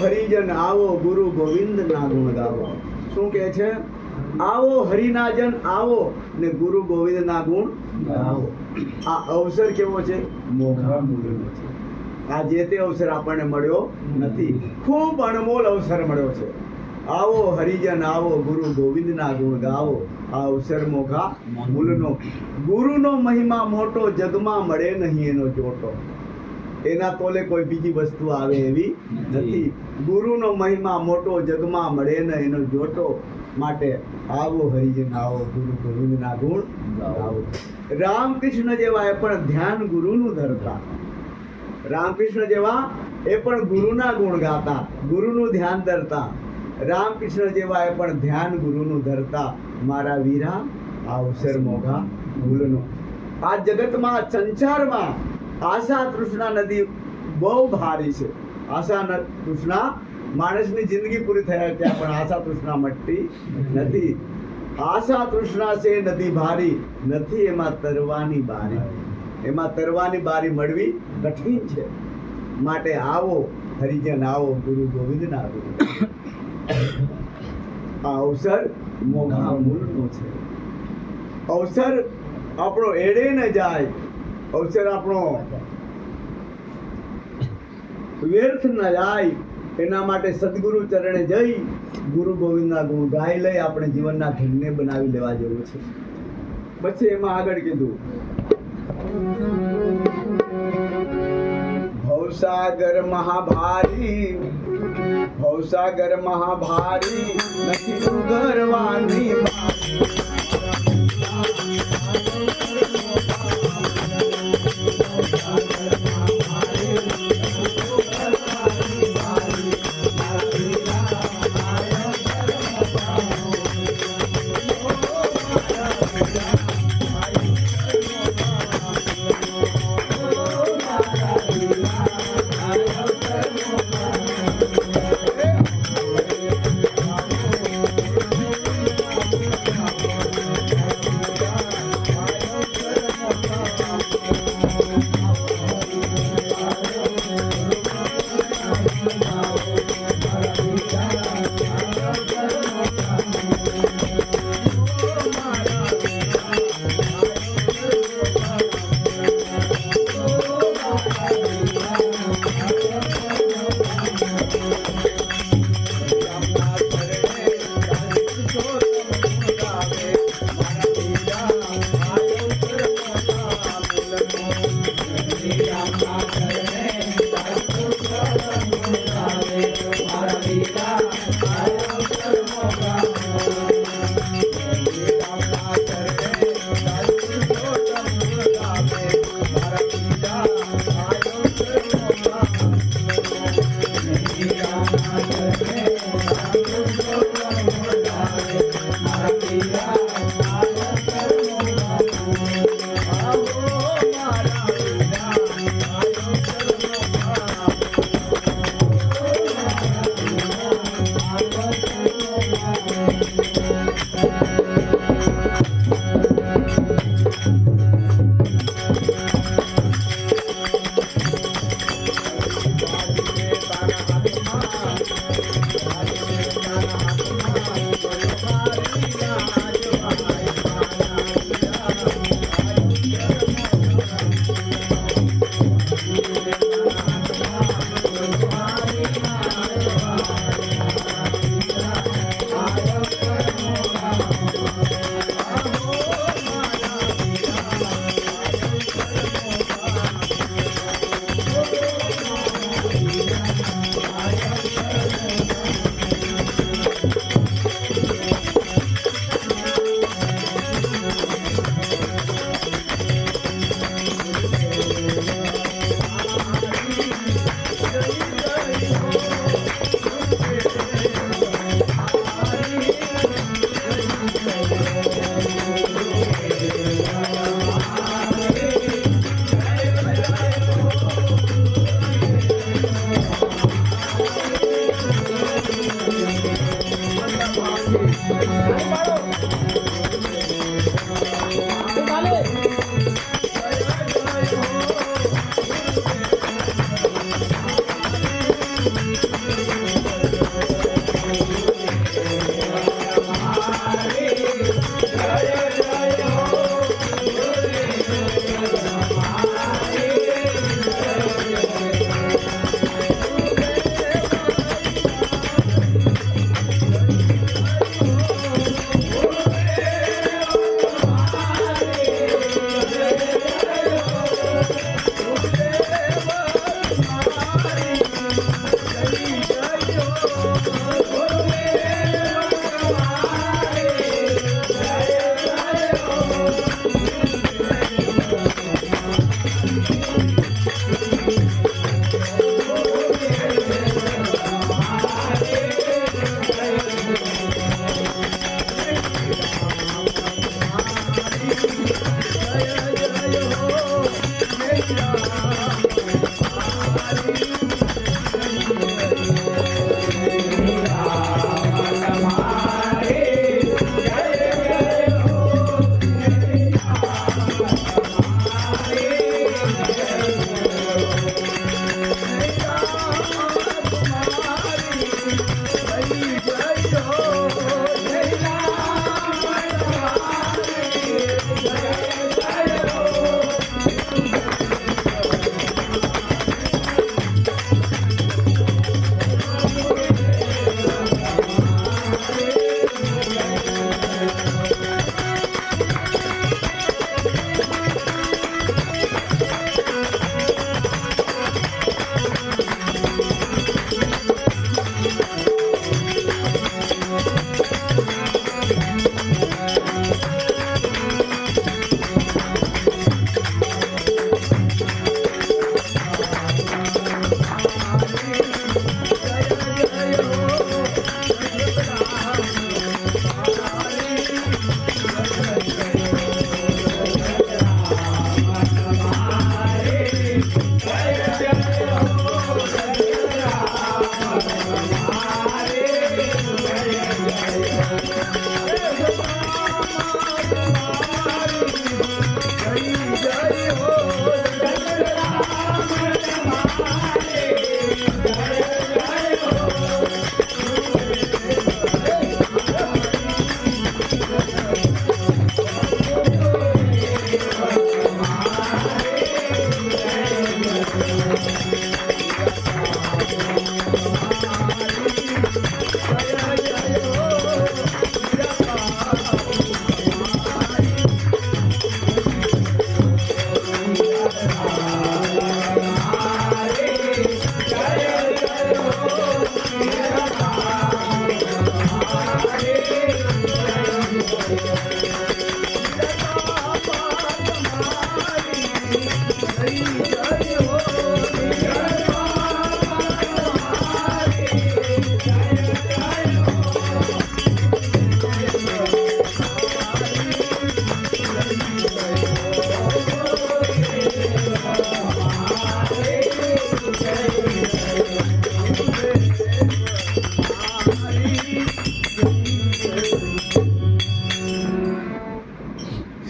હરિજન આવો ગુરુ ગોવિંદ ના ગુણ ગાવો. શું કહે છે? આવો હરિના જન આવો ને ગુરુ ગોવિંદ ના ગુણ ગાવો. આ અવસર કેવો છે? મોઘા મૂલ્યનો છે. આ જે તે અવસર આપણને મળ્યો નથી, ખૂબ અનમોલ અવસર મળ્યો છે. આવો હરિજન આવો ગુરુ ગોવિંદ ના ગુણ ગાવો. આ અવસર મોઘા મૂલ્યનો. ગુરુનો મહિમા મોટો, જગમાં મળે નહીં એનો જોટો. એના તોલે કોઈ બીજી વસ્તુ આવે એવી નથી. ગુરુનો મહિમા મોટો, જગમાં મળે ને એનો જોટો. માટે આવો હરિજન આવો ગુરુ ગોવિંદ ના ગુણ ગાવો. રામકૃષ્ણ જેવા એ પણ ધ્યાન ગુરુનું ધરતા. રામકૃષ્ણ જેવા એ પણ ગુરુના ગુણ ગાતા, ગુરુનું ધ્યાન ધરતા. રામકૃષ્ણ જેવા એ પણ ધ્યાન ગુરુનું ધરતા. મારા વીરા આ અવસર મોઘા મૂલ્યનો. આ જગતમાં સંસારમાં આશા તૃષ્ણા નદી બહુ ભારી છે. આશા તૃષ્ણા માણસની જિંદગી પૂરી થયા ત્યાં પણ આશા તૃષ્ણા મટતી નથી. આશા તૃષ્ણા છે નદી ભારી, નથી એમાં તરવાની બારી. એમાં તરવાની બારી મળવી કઠિન છે. માટે આવો હરિજન આવો ગુરુ ગોવિંદ ના ગુરુ. આ અવસર મોઘા મૂલ્યનો છે. અવસર આપણો એડે ન જાય, અવસર આપણો વ્યર્થ ન જાય, એના માટે સદગુરુ ચરણે જઈ ગુરુ ગોવિંદના ગુણ ગાઈ લઈ આપણે જીવનના ધન્ય બનાવી લેવા જેવું છે. પછી એમાં આગળ કીધું ભવસાગર મહાભારી, ભવસાગર મહાભારી નથી ઉગરવાની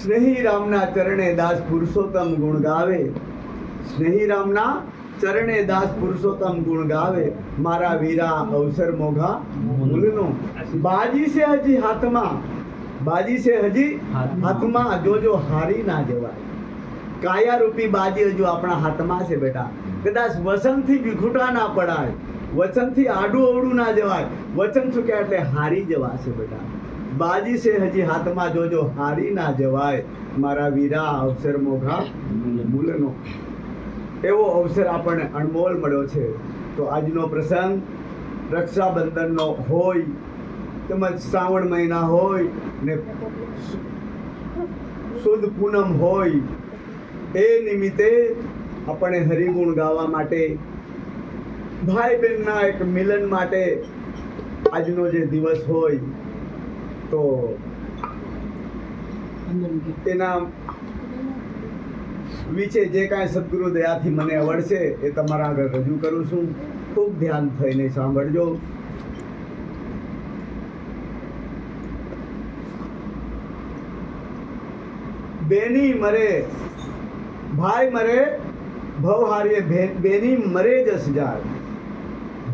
સ્નેહી રામના ચરણે દાસ પુરુષોત્તમ ગુણ ગાવે, સ્નેહી રામના ચરણે દાસ પુરુષોત્તમ ગુણ ગાવે, મારા વીરા અવસર મોઘા મૂલનો, બાજી છે હજી હાથમાં, બાજી છે હજી હાથમાં, જોજો હારી ના જવાય. કાયા રૂપી બાજી હજુ આપણા હાથમાં છે બેટા. કદાચ વચનથી વિખૂટા ના પડાય, વચનથી આડું અવડું ના જવાય, વચન ચૂક્યા એટલે હારી જવાશે બેટા. બાજી છે હજી હાથમાં, જોજો હારી ના જવાય, મારા વીરા અવસર મોઘા મૂલનો. એવો અવસર આપણને અણમોલ મળ્યો છે. તો આજનો પ્રસંગ રક્ષાબંધનનો હોય તેમજ શ્રાવણ મહિના હોય ને સુદ પૂનમ હોય, એ નિમિત્તે આપણે હરિગુણ ગાવા માટે, ભાઈ બહેનના એક મિલન માટે આજનો જે દિવસ હોય, તો એના વિશે જે કાંઈ સદગુરુ દયાથી મને આવડશે એ તમારા આગળ રજૂ કરું છું. ખૂબ ધ્યાન થઈને સાંભળજો. બેની મરે ભાઈ મરે ભવ હારીએ, બેની મરે જસ જાય,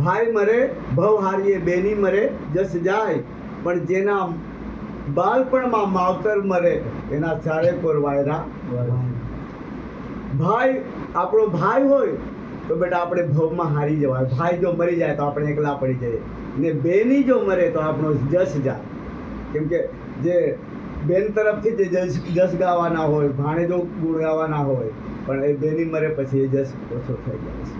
ભાઈ મરે ભવ હારીએ, બેની મરે જસ જાય, પણ જેના બાળપણમાં માવતર મરે એના ચારે કોર વાયરા. ભાઈ આપણો ભાઈ હોય તો બેટા આપણે ભવમાં હારી જવાય. ભાઈ જો મરી જાય તો આપણે એકલા પડી જઈએ, ને બેની જો મરે તો આપણો જસ જાય. કેમ કે જે બેન તરફથી જે જસ ગાવાના હોય, ભાણેજો ગુણ ગાવાના હોય, પણ એ બેની મરે પછી એ જસ ઓછો થઈ જાય છે.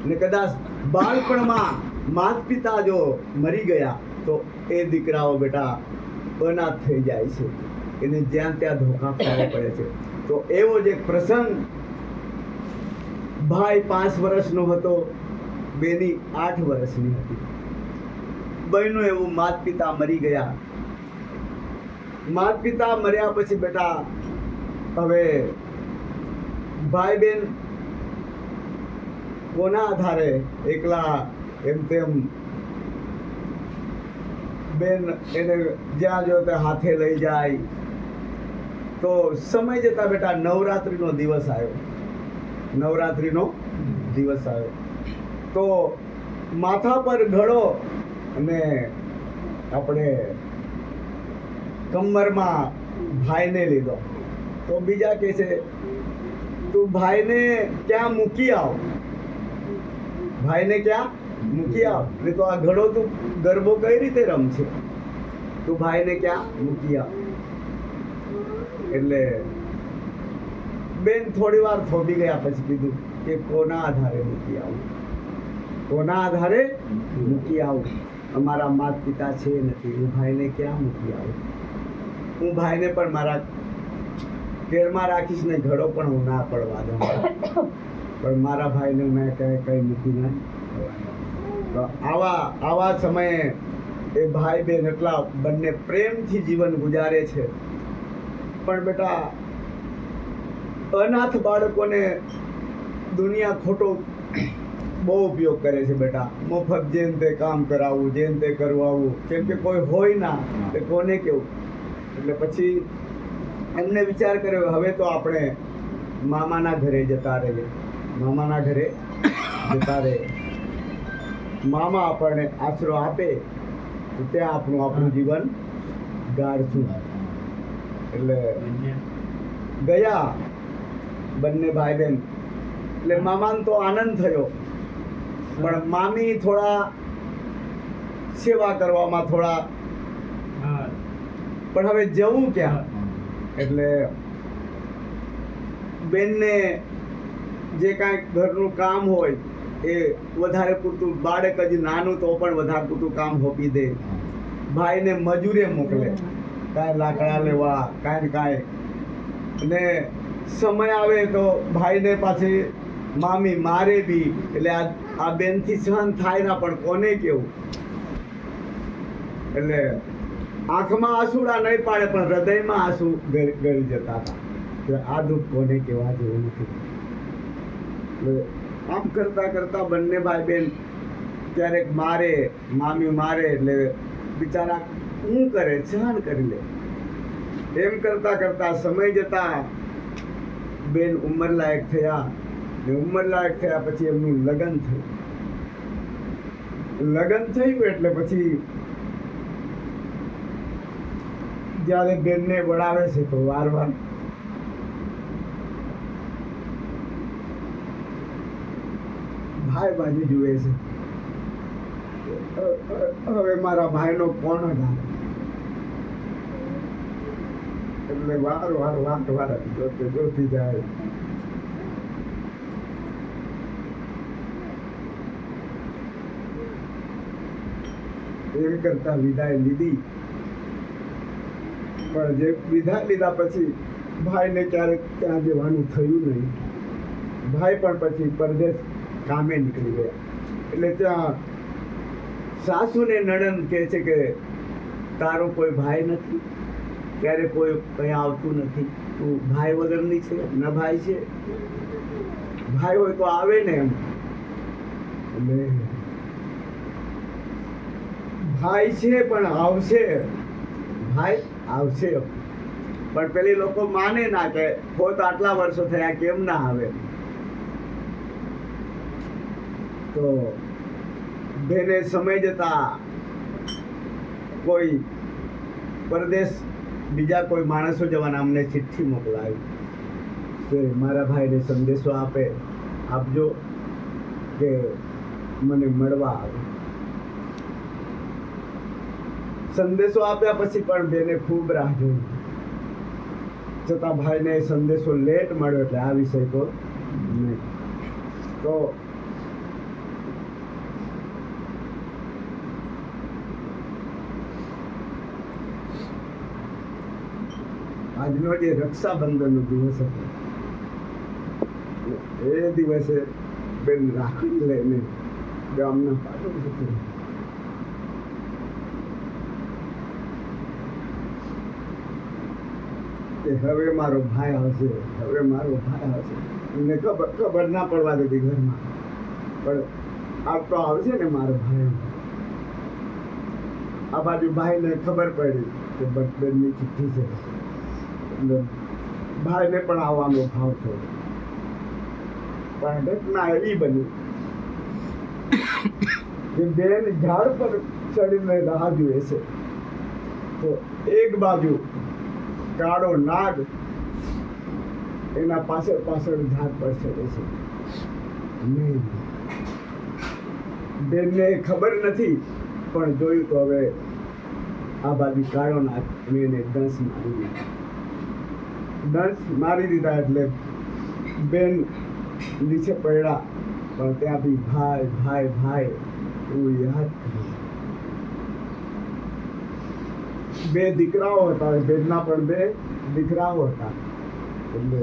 ને કદાચ બાળપણમાં માતા પિતા જો મરી ગયા તો એ દીકરાઓ બેટા અનાથ થઈ જાય છે, એને જ્યાં ત્યાં ધોકા ખાવા પડે છે. તો એવો જ એક પ્રસંગ, ભાઈ 5 વર્ષનો હતો, બેની 8 વર્ષની હતી. બહેનો એવું માતા પિતા મરી ગયા. માતા પિતા મર્યા પછી બેટા હવે ભાઈ બેન કોના આધારે એકલા એમ તેમ બેન એને જ્યાં જો તે હાથે લઈ જાય. તો સમય જતા બેટા નવરાત્રિનો દિવસ આવ્યો, નવરાત્રિનો દિવસ આવ્યો. તો માથા પર ઘડો અને આપણે કમરમાં ભાઈને લીધો. તો બીજા કહે છે તું ભાઈને ક્યાં મૂકી આવ, ભાઈને ક્યાં મૂકી આવ. એટલે તો આ ઘડો તું ગરબો કઈ રીતે રમશે, તું ભાઈને ક્યાં મૂકી આવ. એટલે બેન થોડી વાર થોભી ગયા, પછી કીધું કે કોના આધારે મૂકી આવું, કોના આધારે મૂકી આવું. અમારા માતા પિતા છે નથી, હું ભાઈને ક્યાં મૂકી આવું. હું ભાઈને પણ મારા કેળમાં રાખીશ ને ઘડો પણ હું ના પડવા દઉં, પણ મારા ભાઈને મેં ક્યાંય કંઈ મૂકી નહીં. તો આવા સમયે એ ભાઈ બેન એટલા બંને પ્રેમથી જીવન ગુજારે છે. પણ બેટા અનાથ બાળકોને દુનિયા ખોટો બહુ ઉપયોગ કરે છે બેટા. મફત જેમ તે કામ કરાવવું, જેમ તે કરવાવું, કેમ કે કોઈ હોય ના તે કોને કેવું. એટલે પછી એમને વિચાર કર્યો હવે તો આપણે મામાના ઘરે જતા રહીએ, મામાના ઘરે જતા રહીએ. મામા આપણને આશરો આપે તો ત્યાં આપણું જીવન ગાળશું. એટલે ગયા બંને ભાઈ બહેન. એટલે મામાને તો આનંદ થયો, પણ મામી થોડા સેવા કરવામાં થોડા, પણ હવે જવું ક્યાં. એટલે બેનને જે કાંઈક ઘરનું કામ હોય એ વધારે પૂરતું, બાળક હજી નાનું તો પણ વધારે પૂરતું કામ સોંપી દે. ભાઈને મજૂરે મોકલે, કાંઈ લાકડા લેવા કાંઈ અને સમય આવે તો ભાઈને પાછી મામી મારે બી, એટલે આ બેનથી સહન થાય ના, પણ કોને કેવું. એટલે આંખમાં આંસુડા નહીં પાડે પણ હૃદયમાં આંસુ ગળી જતા હતા કે આ દુઃખ કોને કહેવા જેવું નથી. એટલે આમ કરતા કરતા બંને ભાઈ બેન ક્યારેક મારે, મામી મારે, એટલે બિચારા શું કરે, સહન કરી લે. એમ કરતા કરતા સમય જતા બેન ઉંમર લાયક થયા, ને ઉંમર લાયક થયા પછી એમનું લગ્ન થયું. લગ્ન થયું એટલે પછી જ્યારે બેનને વળાવે છે તો વારવાર ભાઈ બાજુ જુએ છે. હવે મારા ભાઈનો કોણ જ એટલે વાર જોતી જાય. એમ કરતા વિદાય લીધી, પણ જે વિદાય લીધા પછી ભાઈને ક્યારેક ત્યાં જવાનું થયું નહીં. ભાઈ પણ પછી પરદેશ કામે નીકળી ગયા. એટલે ત્યાં સાસુને નણંદ કહે છે કે તારો કોઈ ભાઈ નથી, ક્યારે કોઈ કંઈ આવતું નથી, તું ભાઈ વગરની છે, ન ભાઈ છે, ભાઈ હોય તો આવે ને એમ. એટલે ભાઈ છે પણ આવશે, ભાઈ આવશે, પણ પેલી લોકો માને ના કે હોત આટલા વર્ષો થયા કેમ ના આવે. તો બેને સમય જતા કોઈ પરદેશ બીજા કોઈ માણસો જવાના અમને ચિઠ્ઠી મોકલાવી કે મારા ભાઈને સંદેશો આપજો કે મને મળવા આવે. સંદેશો આપ્યા પછી પણ બેને ખૂબ રાહ જોઈ, છતાં ભાઈને સંદેશો લેટ મળ્યો એટલે આ વિષય તો નહીં. તો આજનો જે રક્ષાબંધનનો દિવસ હતો એ દિવસે બેન રાખડી લઈને ગામના પાટણ જતી કે હવે મારો ભાઈ આવશે, હવે મારો ભાઈ આવશે. એમને ખબર ના પડવા દીધી ઘરમાં, પણ આ તો આવશે ને મારો ભાઈ. આ બાજુ ભાઈને ખબર પડી કે બેનની ચિઠ્ઠી છે, એટલે ભાઈને પણ આવવાનો ભાવ થયો. પણ ઘટના એવી બની કે બેન ઝાડ પર ચડીને રાહ જુએ છે, તો એક બાજુ કાળો નાગ એના પાછળ ઝાડ પર ચડે છે. બેનને ખબર નથી, પણ જોયું તો હવે આ બાજુ કાળો નાગ એને દંશ મારી દીધા. એટલે બેન નીચે પડ્યા, પણ ત્યાં બી ભાઈ ભાઈ ભાઈ એવું યાદ કર્યું. બે દીકરાઓ હતા, બેનના પણ બે દીકરાઓ હતા. એટલે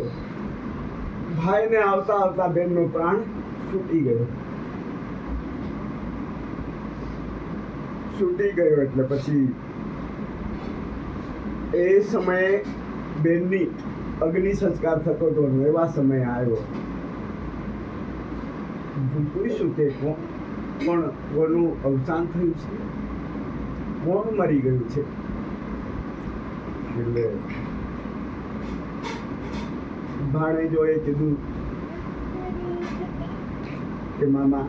ભાઈને આવતા આવતા બેનનો પ્રાણ છૂટી ગયો. એટલે પછી એ સમયે બેનની અગ્નિ સંસ્કાર થતો હતો, એવા સમય આવ્યો. પૂછ્યું કે કોનું અવસાન થયું છે, કોણ મરી ગયું છે. એટલે ભાણેજોએ કીધું કે મામા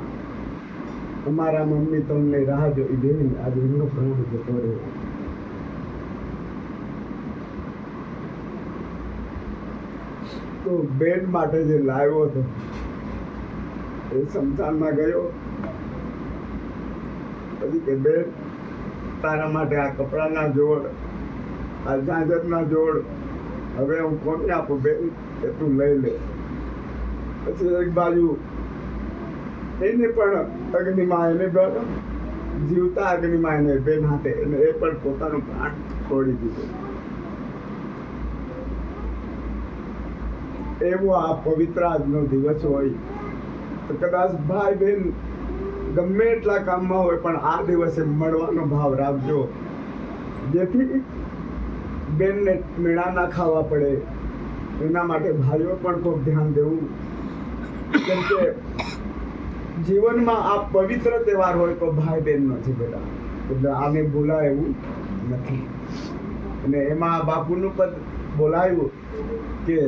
અમારા મમ્મી તમને રાહ જોઈ બેન આજે એમનો પ્રાણ જતો રહ્યો. તો બેન માટે જે લાવ્યો હતો એ શમશાનમાં ગયો. પછી કે બેન તારા માટે આ કપડાના જોડ, આ ઝાંઝરના જોડ હવે હું કોને આપું બેન, કે તું લઈ લે. પછી એક બાજુ એને પણ અગ્નિમાં, એને જીવતા અગ્નિમાં એને બેન હાથે એ પણ પોતાનું પ્રાણ છોડી દીધો. એવો આ પવિત્ર આજનો દિવસ હોય તો કદાચ ભાઈ બહેન ગમે એટલા કામમાં હોય પણ આ દિવસે મળવાનો ભાવ રાખજો, જેથી બેનને મેળા ના ખાવા પડે. એના માટે ભાઈઓ પણ ખૂબ ધ્યાન દેવું, કેમ કે જીવનમાં આ પવિત્ર તહેવાર હોય તો ભાઈ બહેનનો છે બેટા, એટલે આને બોલાય એવું નથી. અને એમાં બાપુનું પદ બોલાયું કે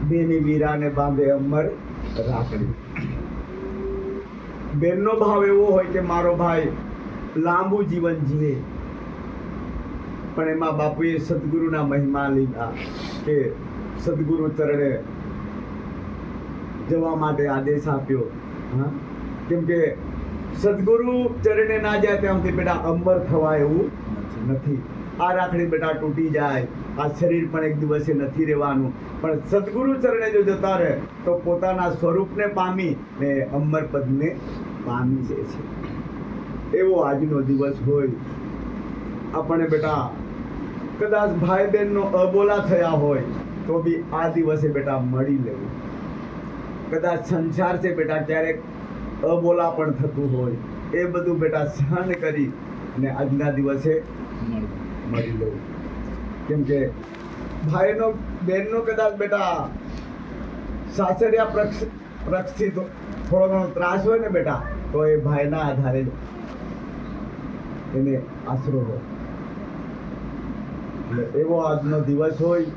બેની વીરાને બાંધે અમર રાખડી. બેનનો ભાવ એવો હોય કે મારો ભાઈ લાંબુ જીવન જીવે, પણ એમાં બાપુએ સદગુરુના મહિમા લીધા કે સદગુરુ ચરણે જવા માટે આદેશ આપ્યો. હા, કેમ કે સદગુરુ ચરણે ના જાય ત્યાં સુધી બેટા અમર થવાય એવું નથી. આ રાખડી બેટા તૂટી જાય, આ શરીર પણ એક દિવસે નથી રહેવાનું, પણ સદગુરુ ચરણે જો જતા રહે તો પોતાના સ્વરૂપને પામી ને અમર પદને પામી જાય છે. એવો આજનો દિવસ હોય. આપણે બેટા કદાચ ભાઈ બહેનનો અબોલા થયા હોય તો બી આ દિવસે બેટા મળી લેવું. કદાચ સંસાર છે બેટા ક્યારેક અબોલા પણ થતું હોય, એ બધું બેટા સહન કરી અને આજના દિવસે મળી લેવું. કેમ કે ભાઈનો બહેનનો કદાચ બેટા સાસરિયા પક્ષથી થોડો ઘણો ત્રાસ હોય ને બેટા, તો એ ભાઈના આધારે એને આશરો હોય. એટલે એવો આજનો દિવસ હોય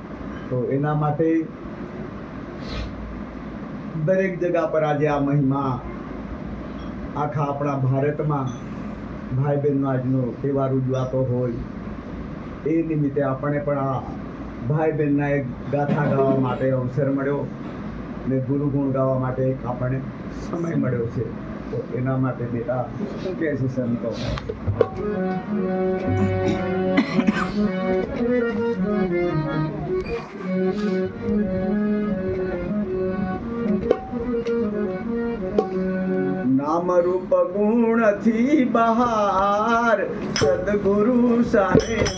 તો એના માટે દરેક જગા પર આજે આ મહિમા આખા આપણા ભારતમાં ભાઈ બહેનનો આજનો તહેવાર ઉજવાતો હોય. એ નિમિત્તે આપણે પણ આ ભાઈ બહેનના એક ગાથા ગાવા માટે અવસર મળ્યો ને ગુરુગુણ ગાવા માટે એક આપણને સમય મળ્યો છે. તો એના માટે બેટા શું કહે છે સંતો? નામ રૂપ ગુણ થી બહાર સદગુરુ સાહેબ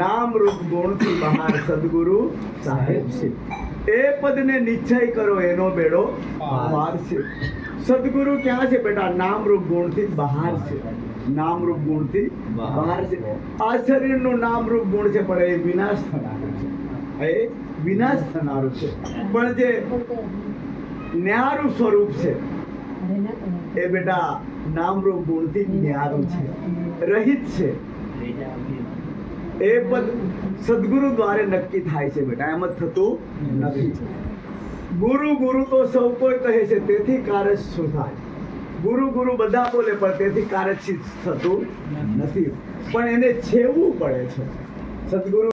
નામ રૂપ ગુણથી બહાર સદગુરુ સાહેબ છે. એ પદને નિશ્ચય કરો એનો બેડો પાર છે. સદગુરુ ક્યાં છે બેટા? નામ રૂપ ગુણથી બહાર છે. નામ રૂપ ગુણથી બહાર છે. આ શરીરનું નામ રૂપ ગુણ છે, પણ એ વિનાશ થનારું છે. એ વિનાશ થનારું છે. પણ જે ન્યારું સ્વરૂપ છે એ બેટા નામ રૂપ ગુણથી ન્યારું છે, રહિત છે. એ પદ સદગુરુ દ્વારે નક્કી થાય છે બેટા, એમ જ થતું નથી. ગુરુ ગુરુ તો સૌ કોઈ કહે છે, તેથી કાર્ય શું થાય? ગુરુ ગુરુ બધા બોલે, પણ તેથી કાર્ય થતું નથી. પણ એને છેવવું પડે છે. સદગુરુ